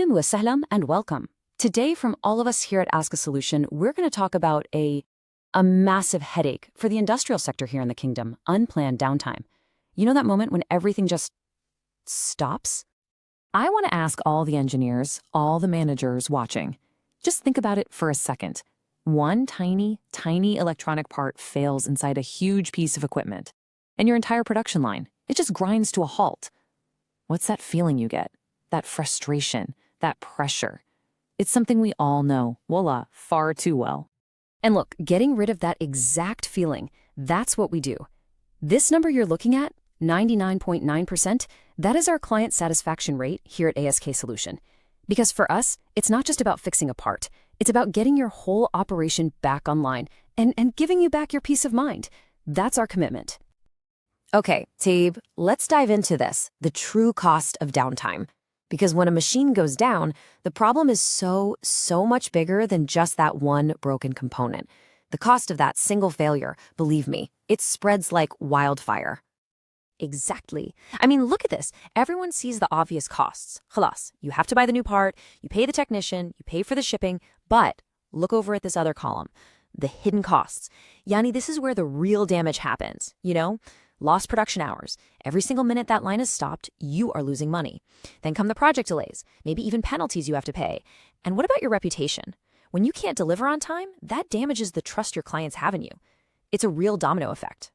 Ahlan wa sahlan and welcome. Today, from all of us here at AskA Solution, we're going to talk about a massive headache for the industrial sector here in the kingdom, unplanned downtime. You know that moment when everything just stops? I want to ask all the engineers, all the managers watching, just think about it for a second. One tiny, tiny electronic part fails inside a huge piece of equipment, and your entire production line, it just grinds to a halt. What's that feeling you get? That frustration, that pressure. It's something we all know, voila, far too well. And look, getting rid of that exact feeling, that's what we do. This number you're looking at, 99.9%, that is our client satisfaction rate here at AskA Solution. Because for us, it's not just about fixing a part. It's about getting your whole operation back online and giving you back your peace of mind. That's our commitment. Okay, Tabe, let's dive into this, the true cost of downtime. Because when a machine goes down, the problem is so much bigger than just that one broken component. The cost of that single failure, believe me, it spreads like wildfire. Exactly. I mean, look at this. Everyone sees the obvious costs. Khalas, you have to buy the new part, you pay the technician, you pay for the shipping, but look over at this other column, the hidden costs. Yani, this is where the real damage happens, you know? Lost production hours. Every single minute that line is stopped, you are losing money. Then come the project delays, maybe even penalties you have to pay. And what about your reputation? When you can't deliver on time, that damages the trust your clients have in you. It's a real domino effect.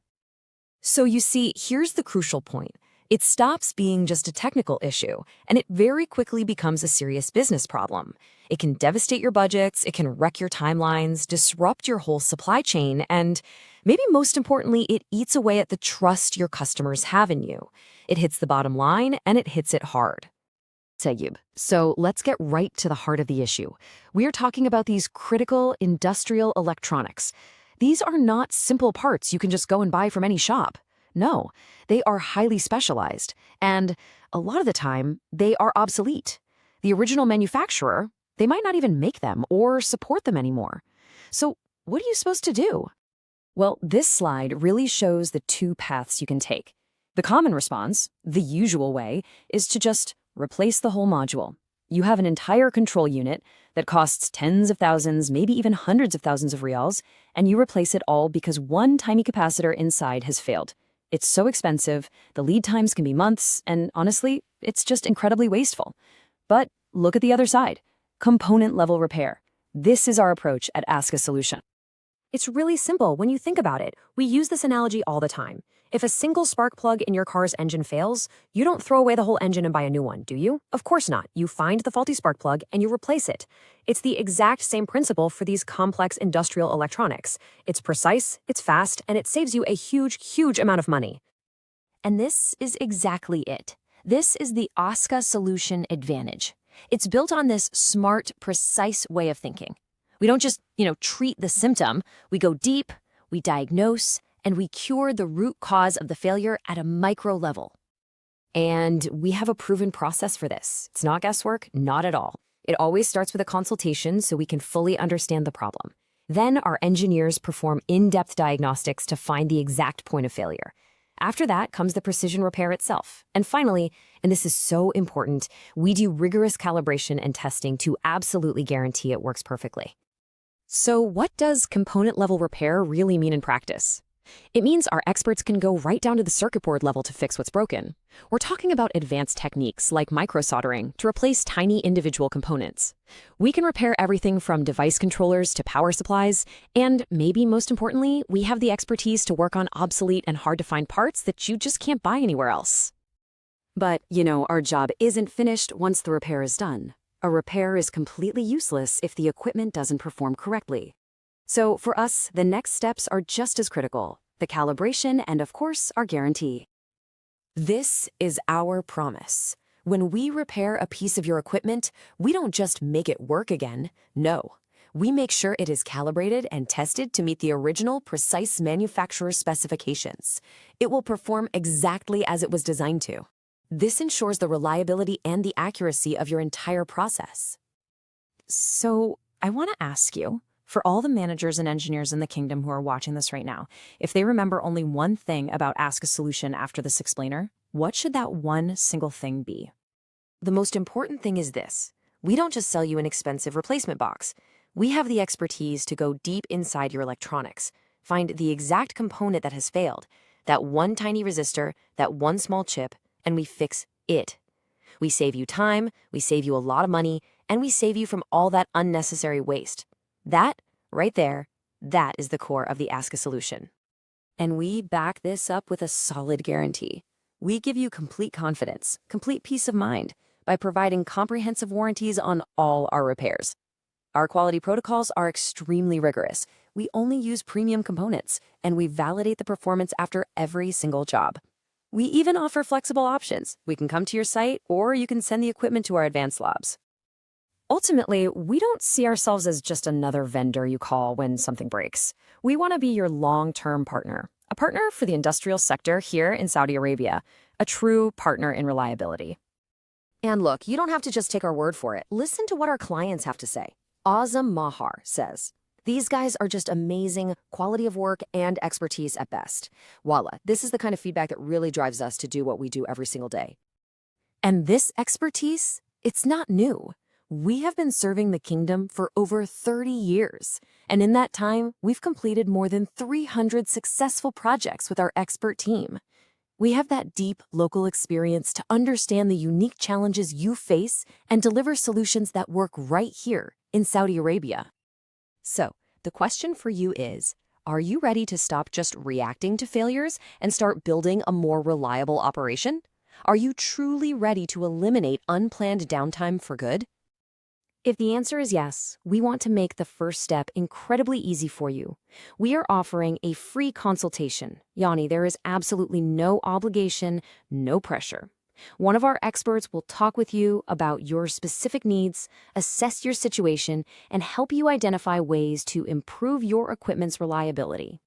So you see, here's the crucial point. It stops being just a technical issue, and it very quickly becomes a serious business problem. It can devastate your budgets, it can wreck your timelines, disrupt your whole supply chain, and maybe most importantly, it eats away at the trust your customers have in you. It hits the bottom line, and it hits it hard. Tayyib. So let's get right to the heart of the issue. We are talking about these critical industrial electronics. These are not simple parts you can just go and buy from any shop. No, they are highly specialized, and a lot of the time, they are obsolete. The original manufacturer, they might not even make them or support them anymore. So what are you supposed to do? Well, this slide really shows the two paths you can take. The common response, the usual way, is to just replace the whole module. You have an entire control unit that costs tens of thousands, maybe even hundreds of thousands of riyals, and you replace it all because one tiny capacitor inside has failed. It's so expensive, the lead times can be months, and honestly, it's just incredibly wasteful. But look at the other side, component-level repair. This is our approach at AskA Solution. It's really simple when you think about it. We use this analogy all the time. If a single spark plug in your car's engine fails, you don't throw away the whole engine and buy a new one, do you? Of course not. You find the faulty spark plug and you replace it. It's the exact same principle for these complex industrial electronics. It's precise, it's fast, and it saves you a huge amount of money. And this is exactly it. This is the AskA Solution advantage. It's built on this smart, precise way of thinking. We don't just, treat the symptom. We go deep, we diagnose, and we cure the root cause of the failure at a micro level. And we have a proven process for this. It's not guesswork, not at all. It always starts with a consultation so we can fully understand the problem. Then our engineers perform in-depth diagnostics to find the exact point of failure. After that comes the precision repair itself. And finally, and this is so important, we do rigorous calibration and testing to absolutely guarantee it works perfectly. So what does component-level repair really mean in practice? It means our experts can go right down to the circuit board level to fix what's broken. We're talking about advanced techniques like microsoldering to replace tiny individual components. We can repair everything from device controllers to power supplies, and maybe most importantly, we have the expertise to work on obsolete and hard-to-find parts that you just can't buy anywhere else. But, our job isn't finished once the repair is done. A repair is completely useless if the equipment doesn't perform correctly. So for us, the next steps are just as critical, the calibration and, of course, our guarantee. This is our promise. When we repair a piece of your equipment, we don't just make it work again. No, we make sure it is calibrated and tested to meet the original, precise manufacturer's specifications. It will perform exactly as it was designed to. This ensures the reliability and the accuracy of your entire process. So I want to ask you, for all the managers and engineers in the kingdom who are watching this right now, if they remember only one thing about AskA Solution after this explainer, what should that one single thing be? The most important thing is this. We don't just sell you an expensive replacement box. We have the expertise to go deep inside your electronics, find the exact component that has failed, that one tiny resistor, that one small chip, and we fix it. We save you time, we save you a lot of money, and we save you from all that unnecessary waste. That, right there, that is the core of the AskA Solution. And we back this up with a solid guarantee. We give you complete confidence, complete peace of mind, by providing comprehensive warranties on all our repairs. Our quality protocols are extremely rigorous. We only use premium components, and we validate the performance after every single job. We even offer flexible options. We can come to your site, or you can send the equipment to our advanced labs. Ultimately, we don't see ourselves as just another vendor you call when something breaks. We want to be your long-term partner, a partner for the industrial sector here in Saudi Arabia, a true partner in reliability. And look, you don't have to just take our word for it. Listen to what our clients have to say. Azam Mahar says, "These guys are just amazing, quality of work and expertise at best." Voila, this is the kind of feedback that really drives us to do what we do every single day. And this expertise, it's not new. We have been serving the kingdom for over 30 years. And in that time, we've completed more than 300 successful projects with our expert team. We have that deep local experience to understand the unique challenges you face and deliver solutions that work right here in Saudi Arabia. So, the question for you is, are you ready to stop just reacting to failures and start building a more reliable operation? Are you truly ready to eliminate unplanned downtime for good? If the answer is yes, we want to make the first step incredibly easy for you. We are offering a free consultation. Yani, there is absolutely no obligation, no pressure. One of our experts will talk with you about your specific needs, assess your situation, and help you identify ways to improve your equipment's reliability.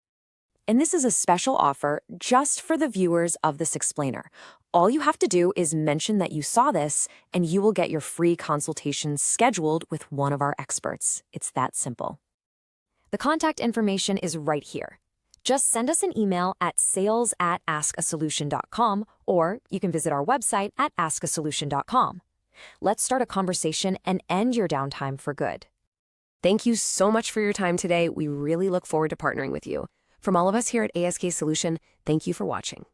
And this is a special offer just for the viewers of this explainer. All you have to do is mention that you saw this, and you will get your free consultation scheduled with one of our experts. It's that simple. The contact information is right here. Just send us an email at sales@askasolution.com, or you can visit our website at askasolution.com. Let's start a conversation and end your downtime for good. Thank you so much for your time today. We really look forward to partnering with you. From all of us here at AskA Solution, thank you for watching.